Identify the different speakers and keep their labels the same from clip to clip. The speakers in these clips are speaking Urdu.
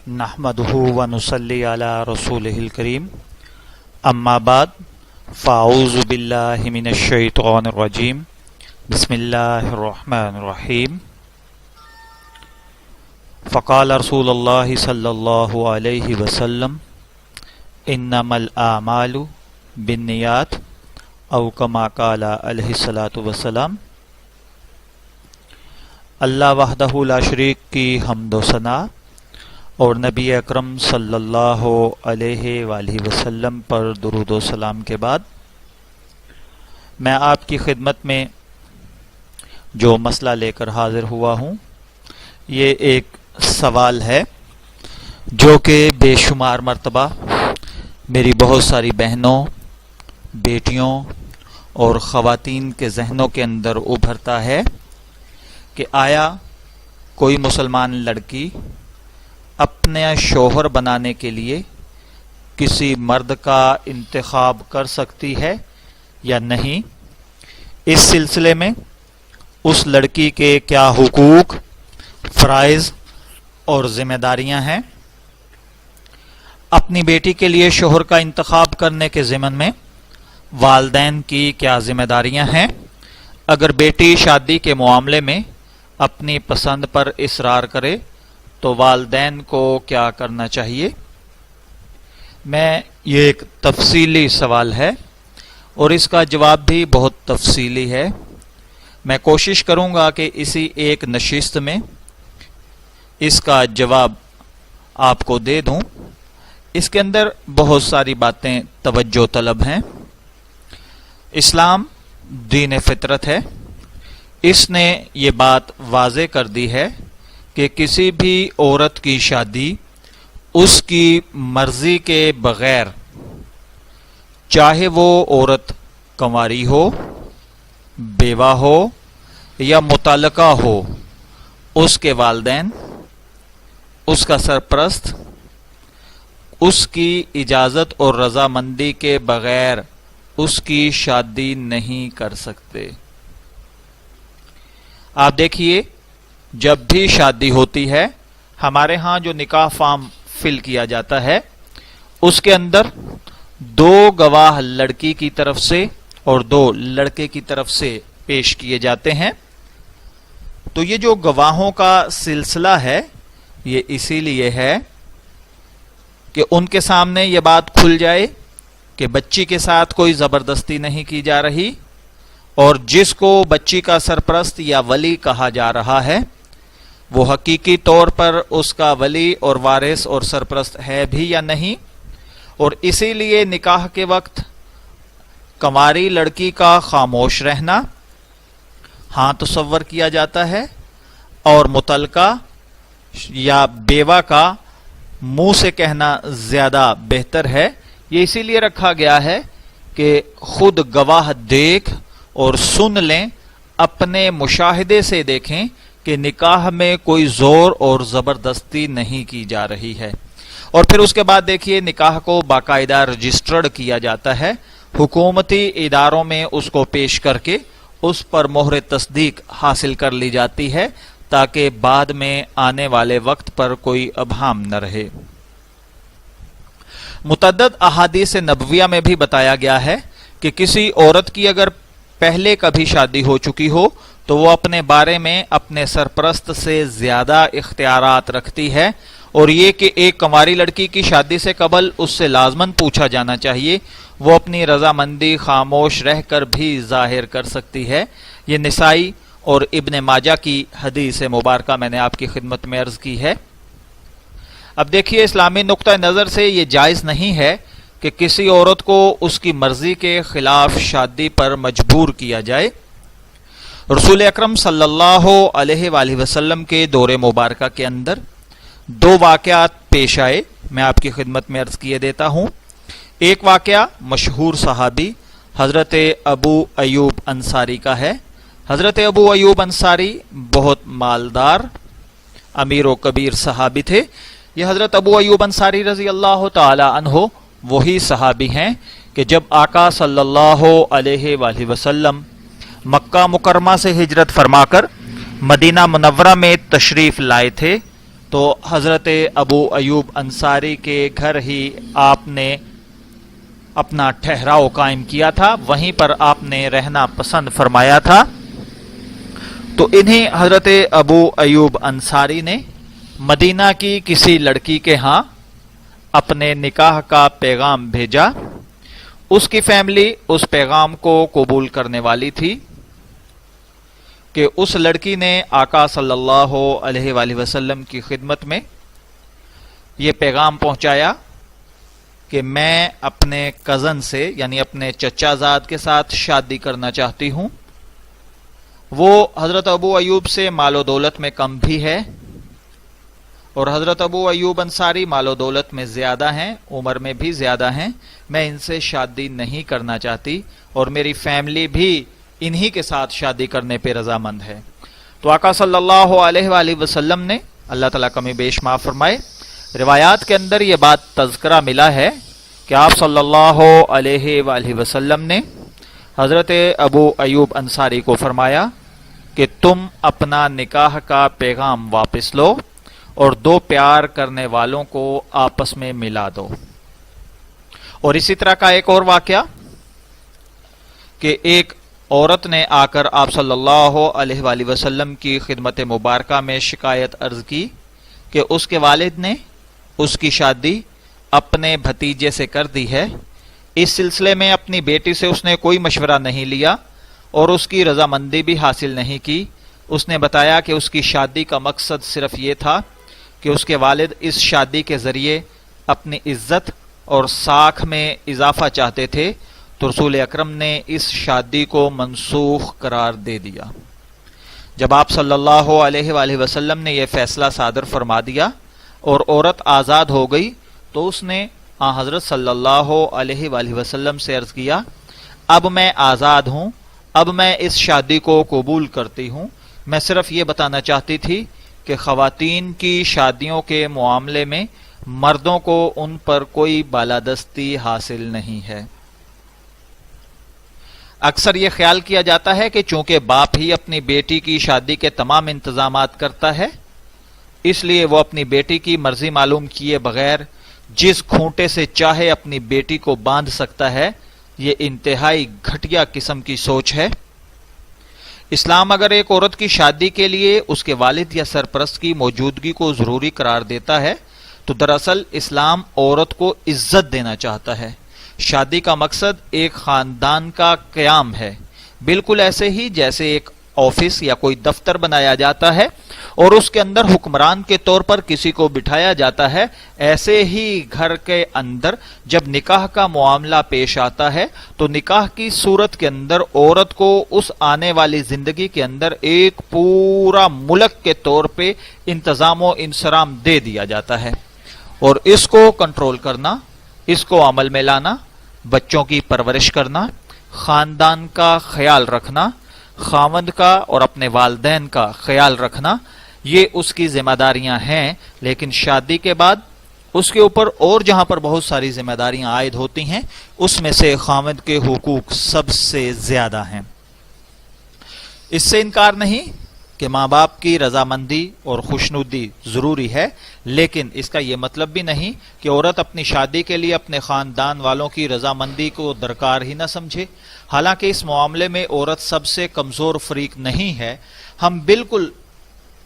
Speaker 1: نحمدہ ونصلی علی رسولہ الکریم اما بعد فاعوذ باللہ من الشیطان الرجیم بسم اللہ الرحمن الرحیم فقال رسول اللہ صلی اللہ علیہ وسلم انما الاعمال بالنیات او کما قال علیہ الصلاۃ والسلام۔ اللہ وحدہ لا شریک کی حمد و ثنا اور نبی اکرم صلی اللہ علیہ وآلہ وسلم پر درود و سلام کے بعد میں آپ کی خدمت میں جو مسئلہ لے کر حاضر ہوا ہوں یہ ایک سوال ہے جو کہ بے شمار مرتبہ میری بہت ساری بہنوں، بیٹیوں اور خواتین کے ذہنوں کے اندر ابھرتا ہے کہ آیا کوئی مسلمان لڑکی اپنے شوہر بنانے کے لیے کسی مرد کا انتخاب کر سکتی ہے یا نہیں؟ اس سلسلے میں اس لڑکی کے کیا حقوق، فرائض اور ذمہ داریاں ہیں؟ اپنی بیٹی کے لیے شوہر کا انتخاب کرنے کے ضمن میں والدین کی کیا ذمہ داریاں ہیں؟ اگر بیٹی شادی کے معاملے میں اپنی پسند پر اصرار کرے تو والدین کو کیا کرنا چاہیے؟ یہ ایک تفصیلی سوال ہے اور اس کا جواب بھی بہت تفصیلی ہے۔ میں کوشش کروں گا کہ اسی ایک نشست میں اس کا جواب آپ کو دے دوں۔ اس کے اندر بہت ساری باتیں توجہ طلب ہیں۔ اسلام دین فطرت ہے۔ اس نے یہ بات واضح کر دی ہے کہ کسی بھی عورت کی شادی اس کی مرضی کے بغیر، چاہے وہ عورت کنواری ہو، بیوہ ہو یا مطلقہ ہو، اس کے والدین، اس کا سرپرست اس کی اجازت اور رضامندی کے بغیر اس کی شادی نہیں کر سکتے۔ آپ دیکھیے، جب بھی شادی ہوتی ہے ہمارے ہاں جو نکاح فارم فل کیا جاتا ہے اس کے اندر 2 گواہ لڑکی کی طرف سے اور 2 لڑکے کی طرف سے پیش کیے جاتے ہیں۔ تو یہ جو گواہوں کا سلسلہ ہے یہ اسی لیے ہے کہ ان کے سامنے یہ بات کھل جائے کہ بچی کے ساتھ کوئی زبردستی نہیں کی جا رہی، اور جس کو بچی کا سرپرست یا ولی کہا جا رہا ہے وہ حقیقی طور پر اس کا ولی اور وارث اور سرپرست ہے بھی یا نہیں۔ اور اسی لیے نکاح کے وقت کنواری لڑکی کا خاموش رہنا ہاں تصور کیا جاتا ہے، اور مطلقہ یا بیوہ کا منہ سے کہنا زیادہ بہتر ہے۔ یہ اسی لیے رکھا گیا ہے کہ خود گواہ دیکھ اور سن لیں، اپنے مشاہدے سے دیکھیں کہ نکاح میں کوئی زور اور زبردستی نہیں کی جا رہی ہے۔ اور پھر اس کے بعد دیکھیے نکاح کو باقاعدہ رجسٹرڈ کیا جاتا ہے، حکومتی اداروں میں اس کو پیش کر کے اس پر مہر تصدیق حاصل کر لی جاتی ہے تاکہ بعد میں آنے والے وقت پر کوئی ابہام نہ رہے۔ متعدد احادیث نبویہ میں بھی بتایا گیا ہے کہ کسی عورت کی اگر پہلے کبھی شادی ہو چکی ہو تو وہ اپنے بارے میں اپنے سرپرست سے زیادہ اختیارات رکھتی ہے، اور یہ کہ ایک کنواری لڑکی کی شادی سے قبل اس سے لازماً پوچھا جانا چاہیے، وہ اپنی رضامندی خاموش رہ کر بھی ظاہر کر سکتی ہے۔ یہ نسائی اور ابن ماجہ کی حدیث مبارکہ میں نے آپ کی خدمت میں عرض کی ہے۔ اب دیکھیے، اسلامی نقطہ نظر سے یہ جائز نہیں ہے کہ کسی عورت کو اس کی مرضی کے خلاف شادی پر مجبور کیا جائے۔ رسول اکرم صلی اللہ علیہ وآلہ وسلم کے دور مبارکہ کے اندر 2 واقعات پیش آئے، میں آپ کی خدمت میں عرض کیے دیتا ہوں۔ ایک واقعہ مشہور صحابی حضرت ابو ایوب انصاری کا ہے۔ حضرت ابو ایوب انصاری بہت مالدار امیر و کبیر صحابی تھے۔ یہ حضرت ابو ایوب انصاری رضی اللہ تعالی عنہ وہی صحابی ہیں کہ جب آقا صلی اللہ علیہ وآلہ وسلم مکہ مکرمہ سے ہجرت فرما کر مدینہ منورہ میں تشریف لائے تھے تو حضرت ابو ایوب انصاری کے گھر ہی آپ نے اپنا ٹھہراؤ قائم کیا تھا، وہیں پر آپ نے رہنا پسند فرمایا تھا۔ تو انہیں حضرت ابو ایوب انصاری نے مدینہ کی کسی لڑکی کے ہاں اپنے نکاح کا پیغام بھیجا۔ اس کی فیملی اس پیغام کو قبول کرنے والی تھی کہ اس لڑکی نے آقا صلی اللہ علیہ وآلہ وسلم کی خدمت میں یہ پیغام پہنچایا کہ میں اپنے کزن سے یعنی اپنے چچا زاد کے ساتھ شادی کرنا چاہتی ہوں۔ وہ حضرت ابو ایوب سے مال و دولت میں کم بھی ہے اور حضرت ابو ایوب انصاری مال و دولت میں زیادہ ہیں، عمر میں بھی زیادہ ہیں، میں ان سے شادی نہیں کرنا چاہتی اور میری فیملی بھی انہی کے ساتھ شادی کرنے پہ رضامند ہے۔ تو آقا صلی اللہ علیہ وآلہ وسلم نے، اللہ تعالیٰ کمی بیش معاف فرمائے، روایات کے اندر یہ بات تذکرہ ملا ہے کہ آپ صلی اللہ علیہ وآلہ وسلم نے حضرت ابو ایوب انصاری کو فرمایا کہ تم اپنا نکاح کا پیغام واپس لو اور دو پیار کرنے والوں کو آپس میں ملا دو۔ اور اسی طرح کا ایک اور واقعہ کہ ایک عورت نے آ کر آپ صلی اللہ علیہ وآلہ وسلم کی خدمت مبارکہ میں شکایت عرض کی کہ اس کے والد نے اس کی شادی اپنے بھتیجے سے کر دی ہے، اس سلسلے میں اپنی بیٹی سے اس نے کوئی مشورہ نہیں لیا اور اس کی رضامندی بھی حاصل نہیں کی۔ اس نے بتایا کہ اس کی شادی کا مقصد صرف یہ تھا کہ اس کے والد اس شادی کے ذریعے اپنی عزت اور ساکھ میں اضافہ چاہتے تھے، تو رسول اکرم نے اس شادی کو منسوخ قرار دے دیا۔ جب آپ صلی اللہ علیہ وآلہ وسلم نے یہ فیصلہ صادر فرما دیا اور عورت آزاد ہو گئی تو اس نے حضرت صلی اللہ علیہ وآلہ وسلم سے عرض کیا، اب میں آزاد ہوں، اب میں اس شادی کو قبول کرتی ہوں۔ میں صرف یہ بتانا چاہتی تھی کہ خواتین کی شادیوں کے معاملے میں مردوں کو ان پر کوئی بالادستی حاصل نہیں ہے۔ اکثر یہ خیال کیا جاتا ہے کہ چونکہ باپ ہی اپنی بیٹی کی شادی کے تمام انتظامات کرتا ہے، اس لیے وہ اپنی بیٹی کی مرضی معلوم کیے بغیر جس کھونٹے سے چاہے اپنی بیٹی کو باندھ سکتا ہے، یہ انتہائی گھٹیا قسم کی سوچ ہے۔ اسلام اگر ایک عورت کی شادی کے لیے اس کے والد یا سرپرست کی موجودگی کو ضروری قرار دیتا ہے تو دراصل اسلام عورت کو عزت دینا چاہتا ہے۔ شادی کا مقصد ایک خاندان کا قیام ہے، بالکل ایسے ہی جیسے ایک آفس یا کوئی دفتر بنایا جاتا ہے اور اس کے اندر حکمران کے طور پر کسی کو بٹھایا جاتا ہے، ایسے ہی گھر کے اندر جب نکاح کا معاملہ پیش آتا ہے تو نکاح کی صورت کے اندر عورت کو اس آنے والی زندگی کے اندر ایک پورا ملک کے طور پہ انتظام و انصرام دے دیا جاتا ہے، اور اس کو کنٹرول کرنا، اس کو عمل میں لانا، بچوں کی پرورش کرنا، خاندان کا خیال رکھنا، خاوند کا اور اپنے والدین کا خیال رکھنا، یہ اس کی ذمہ داریاں ہیں۔ لیکن شادی کے بعد اس کے اوپر اور جہاں پر بہت ساری ذمہ داریاں عائد ہوتی ہیں، اس میں سے خاوند کے حقوق سب سے زیادہ ہیں۔ اس سے انکار نہیں کہ ماں باپ کی رضامندی اور خوشنودی ضروری ہے، لیکن اس کا یہ مطلب بھی نہیں کہ عورت اپنی شادی کے لیے اپنے خاندان والوں کی رضامندی کو درکار ہی نہ سمجھے۔ حالانکہ اس معاملے میں عورت سب سے کمزور فریق نہیں ہے۔ ہم بالکل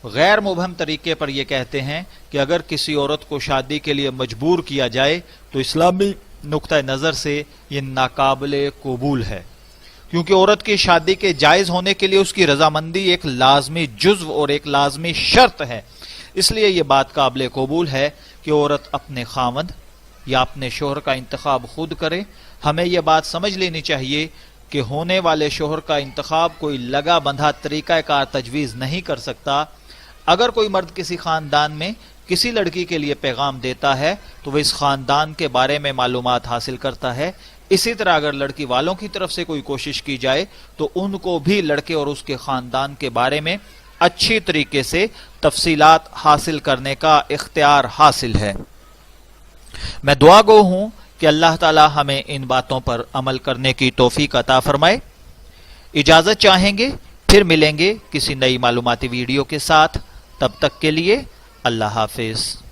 Speaker 1: غیر مبہم طریقے پر یہ کہتے ہیں کہ اگر کسی عورت کو شادی کے لیے مجبور کیا جائے تو اسلامی نقطہ نظر سے یہ ناقابل قبول ہے، کیونکہ عورت کی شادی کے جائز ہونے کے لیے اس کی رضامندی ایک لازمی جزو اور ایک لازمی شرط ہے۔ اس لیے یہ بات قابل قبول ہے کہ عورت اپنے خاوند یا اپنے شوہر کا انتخاب خود کرے۔ ہمیں یہ بات سمجھ لینی چاہیے کہ ہونے والے شوہر کا انتخاب کوئی لگا بندھا طریقہ کار تجویز نہیں کر سکتا۔ اگر کوئی مرد کسی خاندان میں کسی لڑکی کے لیے پیغام دیتا ہے تو وہ اس خاندان کے بارے میں معلومات حاصل کرتا ہے۔ اسی طرح اگر لڑکی والوں کی طرف سے کوئی کوشش کی جائے تو ان کو بھی لڑکے اور اس کے خاندان کے بارے میں اچھی طریقے سے تفصیلات حاصل کرنے کا اختیار حاصل ہے۔ میں دعا گو ہوں کہ اللہ تعالی ہمیں ان باتوں پر عمل کرنے کی توفیق عطا فرمائے۔ اجازت چاہیں گے، پھر ملیں گے کسی نئی معلوماتی ویڈیو کے ساتھ۔ تب تک کے لیے اللہ حافظ.